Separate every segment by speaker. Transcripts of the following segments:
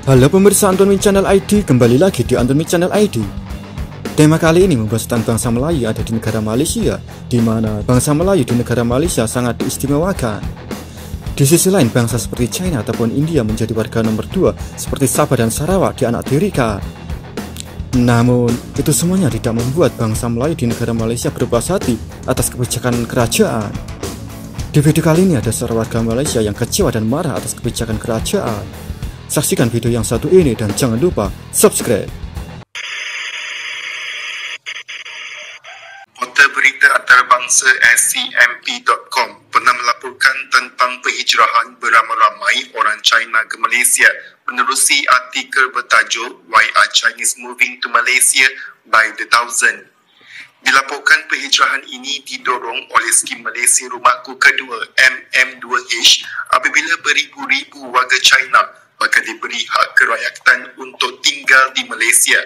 Speaker 1: Halo pemirsa Anton Min Channel ID, kembali lagi di Anton Min Channel ID. Tema kali ini membahas tentang bangsa Melayu ada di negara Malaysia, di mana bangsa Melayu di negara Malaysia sangat diistimewakan. Di sisi lain, bangsa seperti China ataupun India menjadi warga nomor 2 seperti Sabah dan Sarawak dianaktirikan. Namun, itu semuanya tidak membuat bangsa Melayu di negara Malaysia berpuas hati atas kebijakan kerajaan. Di video kali ini ada seorang warga Malaysia yang kecewa dan marah atas kebijakan kerajaan. Saksikan video yang satu ini dan jangan lupa subscribe.
Speaker 2: Portal berita antarabangsa scmp.com pernah melaporkan tentang penghijrahan beramai-ramai orang China ke Malaysia menerusi artikel bertajuk Why are Chinese Moving to Malaysia by the Thousand. Dilaporkan penghijrahan ini didorong oleh skim Malaysia Rumahku Kedua MM2H apabila beribu-ribu warga China bakal diberi hak kerakyatan untuk tinggal di Malaysia.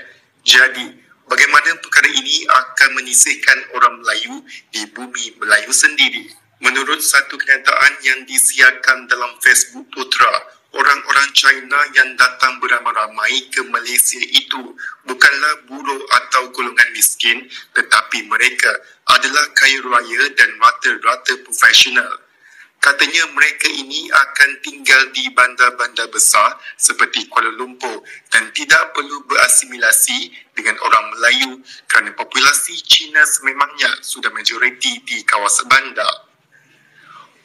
Speaker 2: Jadi, bagaimana perkara ini akan menyisihkan orang Melayu di bumi Melayu sendiri? Menurut satu kenyataan yang disiarkan dalam Facebook Putra, orang-orang China yang datang beramai-ramai ke Malaysia itu bukanlah buruh atau golongan miskin, tetapi mereka adalah kaya raya dan rata-rata profesional. Katanya mereka ini akan tinggal di bandar-bandar besar seperti Kuala Lumpur dan tidak perlu berasimilasi dengan orang Melayu kerana populasi Cina sememangnya sudah majoriti di kawasan bandar.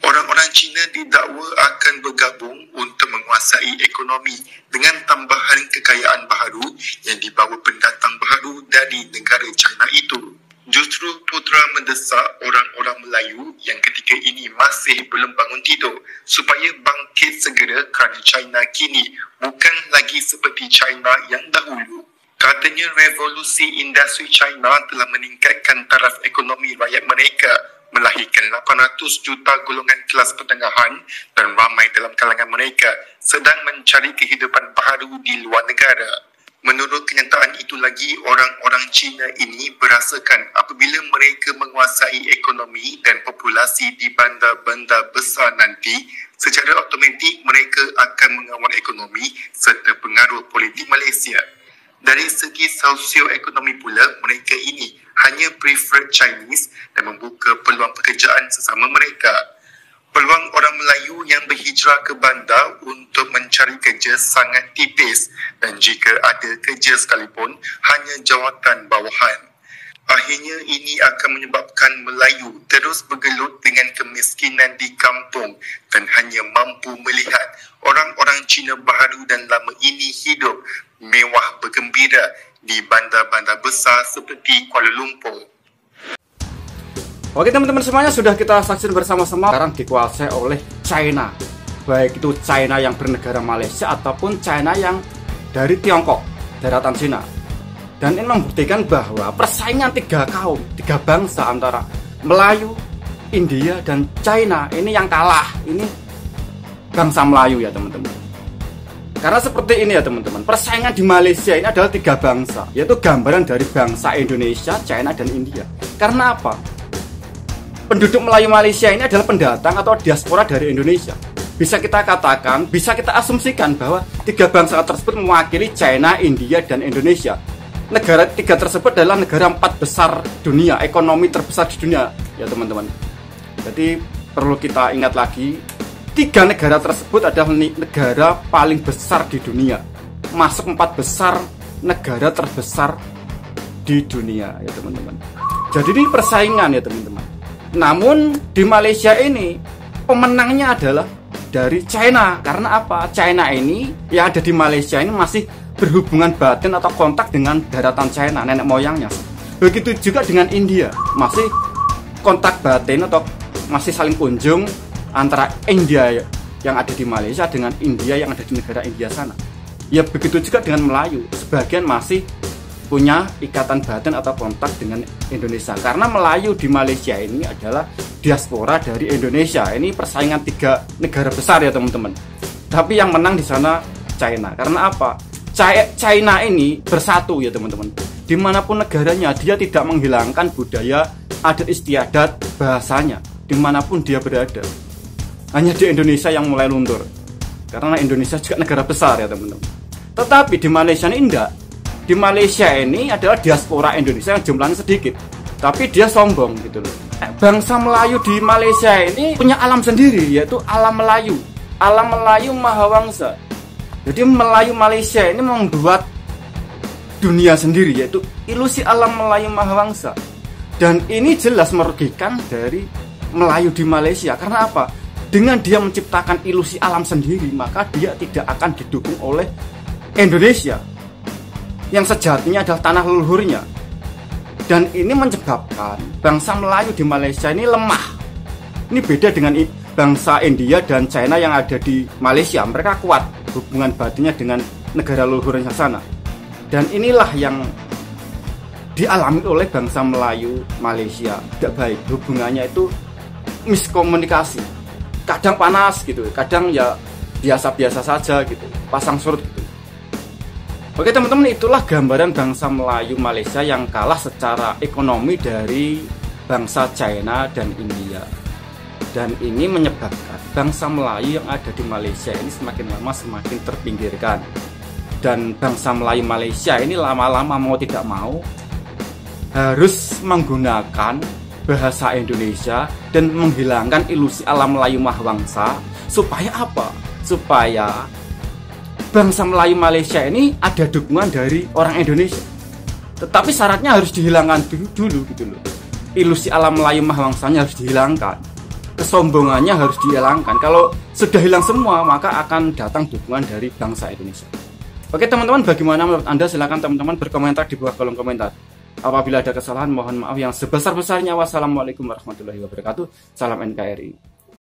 Speaker 2: Orang-orang Cina didakwa akan bergabung untuk menguasai ekonomi dengan tambahan kekayaan baharu yang dibawa pendatang baharu dari negara China itu. Justru Putra mendesak orang-orang Melayu yang ketika ini masih belum bangun tidur supaya bangkit segera kerana China kini bukan lagi seperti China yang dahulu. Katanya revolusi industri China telah meningkatkan taraf ekonomi rakyat mereka, melahirkan 800 juta golongan kelas pertengahan dan ramai dalam kalangan mereka sedang mencari kehidupan baharu di luar negara. Menurut kenyataan itu lagi, orang-orang Cina ini berasakan apabila mereka menguasai ekonomi dan populasi di bandar-bandar besar nanti, secara automatik mereka akan mengawal ekonomi serta pengaruh politik Malaysia. Dari segi sosioekonomi pula, mereka ini hanya prefer Chinese dan membuka peluang pekerjaan sesama mereka. Peluang orang Melayu yang berhijrah ke bandar untuk mencari kerja sangat tipis dan jika ada kerja sekalipun, hanya jawatan bawahan. Akhirnya ini akan menyebabkan Melayu terus bergelut dengan kemiskinan di kampung dan hanya mampu melihat orang-orang Cina baharu dan lama ini hidup mewah bergembira di bandar-bandar besar seperti Kuala Lumpur.
Speaker 3: Oke teman-teman semuanya, sudah kita saksikan bersama-sama. Sekarang dikuasai oleh China, baik itu China yang bernegara Malaysia ataupun China yang dari Tiongkok, daratan Cina. Dan ini membuktikan bahwa persaingan tiga bangsa antara Melayu, India, dan China ini yang kalah. Ini bangsa Melayu ya teman-teman. Karena seperti ini ya teman-teman, persaingan di Malaysia ini adalah tiga bangsa, yaitu gambaran dari bangsa Indonesia, China, dan India. Karena apa? Penduduk Melayu Malaysia ini adalah pendatang atau diaspora dari Indonesia. Bisa kita katakan, bisa kita asumsikan bahwa tiga bangsa tersebut mewakili China, India, dan Indonesia. Negara tiga tersebut adalah negara 4 besar dunia, ekonomi terbesar di dunia ya teman-teman. Jadi perlu kita ingat lagi, tiga negara tersebut adalah negara paling besar di dunia, masuk 4 besar negara terbesar di dunia ya teman-teman. Jadi ini persaingan ya teman-teman. Namun di Malaysia ini pemenangnya adalah dari China. Karena apa? China ini yang ada di Malaysia ini masih berhubungan batin atau kontak dengan daratan China, nenek moyangnya. Begitu juga dengan India, masih kontak batin atau masih saling kunjung antara India yang ada di Malaysia dengan India yang ada di negara India sana. Ya begitu juga dengan Melayu, sebagian masih punya ikatan batin atau kontak dengan Indonesia. Karena Melayu di Malaysia ini adalah diaspora dari Indonesia. Ini persaingan tiga negara besar ya teman-teman. Tapi yang menang di sana China. Karena apa? China ini bersatu ya teman-teman. Dimanapun negaranya, dia tidak menghilangkan budaya, adat istiadat, bahasanya. Dimanapun dia berada. Hanya di Indonesia yang mulai luntur. Karena Indonesia juga negara besar ya teman-teman. Tetapi di Malaysia ini enggak. Di Malaysia ini adalah diaspora Indonesia yang jumlahnya sedikit, tapi dia sombong gitu loh. Bangsa Melayu di Malaysia ini punya alam sendiri, yaitu alam Melayu. Alam Melayu Mahawangsa. Jadi Melayu Malaysia ini membuat dunia sendiri, yaitu ilusi alam Melayu Mahawangsa. Dan ini jelas merugikan dari Melayu di Malaysia. Karena apa? Dengan dia menciptakan ilusi alam sendiri, maka dia tidak akan didukung oleh Indonesia yang sejatinya adalah tanah leluhurnya. Dan ini menyebabkan bangsa Melayu di Malaysia ini lemah. Ini beda dengan bangsa India dan China yang ada di Malaysia. Mereka kuat hubungan batinnya dengan negara leluhurnya sana. Dan inilah yang dialami oleh bangsa Melayu Malaysia. Tidak baik, hubungannya itu miskomunikasi. Kadang panas gitu, kadang ya biasa-biasa saja gitu, pasang surut gitu. Oke teman-teman, itulah gambaran bangsa Melayu Malaysia yang kalah secara ekonomi dari bangsa China dan India. Dan ini menyebabkan bangsa Melayu yang ada di Malaysia ini semakin lama semakin terpinggirkan. Dan bangsa Melayu Malaysia ini lama-lama mau tidak mau harus menggunakan bahasa Indonesia dan menghilangkan ilusi alam Melayu Mahawangsa. Supaya apa? Supaya bangsa Melayu Malaysia ini ada dukungan dari orang Indonesia. Tetapi syaratnya harus dihilangkan dulu gitu loh. Ilusi alam Melayu Mahawangsanya harus dihilangkan. Kesombongannya harus dihilangkan. Kalau sudah hilang semua, maka akan datang dukungan dari bangsa Indonesia. Oke teman-teman, bagaimana menurut Anda? Silakan teman-teman berkomentar di bawah kolom komentar. Apabila ada kesalahan, mohon maaf yang sebesar-besarnya. Wassalamualaikum warahmatullahi wabarakatuh. Salam NKRI.